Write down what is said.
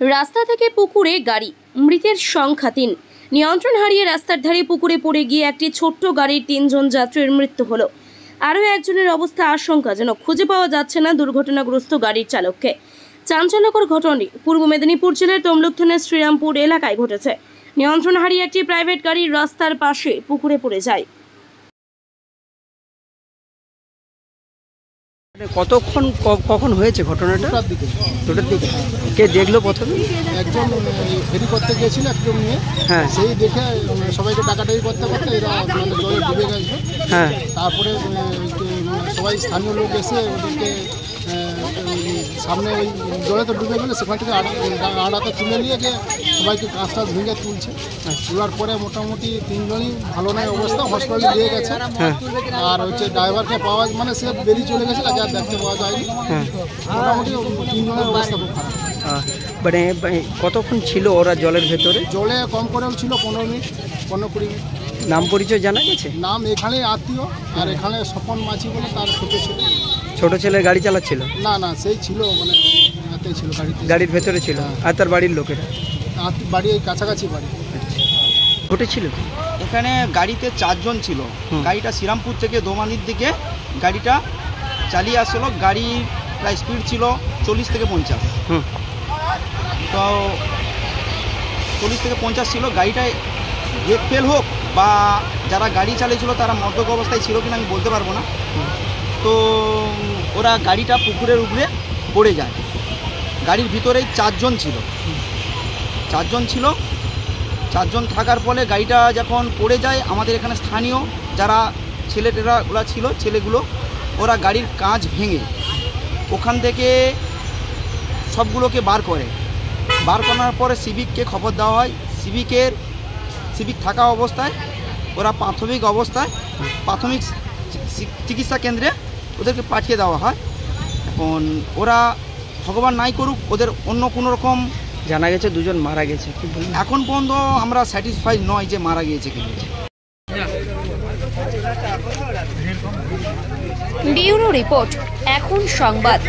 রাস্তা থেকে পুকুরে গাড়ি, মৃতের সংখ্যা ৩। নিয়ন্ত্রণ হারিয়ে রাস্তার ধারে পুকুরে পড়ে গিয়ে একটি ছোট্ট গাড়ির ৩ জন যাত্রীর মৃত্যু হলো। আরও একজনের অবস্থা আশঙ্কাজনক, খুঁজে পাওয়া যাচ্ছে না দুর্ঘটনাগ্রস্ত গাড়ির চালককে। চাঞ্চল্যকর ঘটনাটি পূর্ব মেদিনীপুর জেলার তমলুক থানার শ্রীরামপুর এলাকায় ঘটেছে। নিয়ন্ত্রণ হারিয়ে একটি প্রাইভেট গাড়ি রাস্তার পাশে পুকুরে পড়ে যায়। কতক্ষণ কখন হয়েছে ঘটনাটা? দুটোর দিকে। কে দেখলো প্রথমে? একজন ফেরি করতে গিয়েছিল একজন নিয়ে, হ্যাঁ, সেই দেখে সবাইকে ডাকাডাকি করতে করতে এরা জলে ডুবে গেছে। হ্যাঁ, তারপরে সবাই স্থানীয় লোক এসে ওদেরকে সামনে ওই জলে তো ডুবে গেলে সেখান থেকে আড়াতে তুলে নিয়ে গিয়ে সবাইকে কাঁচটা ভেঙে তুলছে। তোলার পরে মোটামুটি 3 জনই ভালো নয় অবস্থা, হসপিটালে নিয়ে গেছে। আর হচ্ছে ড্রাইভারকে পাওয়া মানে সে বেরিয়ে চলে গেছে, তাকে আর দেখতে পাওয়া যায়নি। মোটামুটি 3 জনের অবস্থা খুব খারাপ। মানে কতক্ষণ ছিল ওরা জলের ভেতরে? জলে কম করেও ছিল 15 মিনিট 15-20 মিনিট। নাম পরিচয় জানা গেছে? নাম এখানে আত্মীয়, আর এখানে স্বপন মাঝি বলে তার ছোট ছেলে গাড়ি চালাচ্ছিল? না সেই ছিল মানে হাতেই ছিল, গাড়ির ভেতরে ছিল। আর তার বাড়ির লোকেরা? বাড়ি এই কাছাকাছি বাড়ি। ঘটেছিল এখানে গাড়িতে 4 জন ছিল। গাড়িটা শ্রীরামপুর থেকে দোমানির দিকে গাড়িটা চালিয়ে আসলো। গাড়ির প্রায় স্পিড ছিল 40 থেকে 50। তো 40 থেকে 50 ছিল। গাড়িটায় ব্রেক ফেল হোক বা যারা গাড়ি চালিয়েছিল তারা মদ্যপ অবস্থায় ছিল কিনা আমি বলতে পারবো না। তো ওরা গাড়িটা পুকুরের উপরে পড়ে যায়। গাড়ির ভিতরেই 4 জন ছিল। 4 জন থাকার ফলে গাড়িটা যখন পড়ে যায়, আমাদের এখানে স্থানীয় যারা ছেলেটেরাগুলো ছিল, ছেলেগুলো ওরা গাড়ির কাঁচ ভেঙে ওখান থেকে সবগুলোকে বার করার পরে সিভিককে খবর দেওয়া হয়। সিভিক থাকা অবস্থায় ওরা প্রাথমিক চিকিৎসা কেন্দ্রে ওদেরকে পাঠিয়ে দেওয়া হয়। এখন ওরা ভগবান নাই করুক, ওদের অন্য কোনো রকম জানা গেছে 2 জন মারা গেছে। এখন পর্যন্ত আমরা স্যাটিসফাইড নয় যে মারা গিয়েছে কি। ব্যুরো রিপোর্ট, এখন সংবাদ।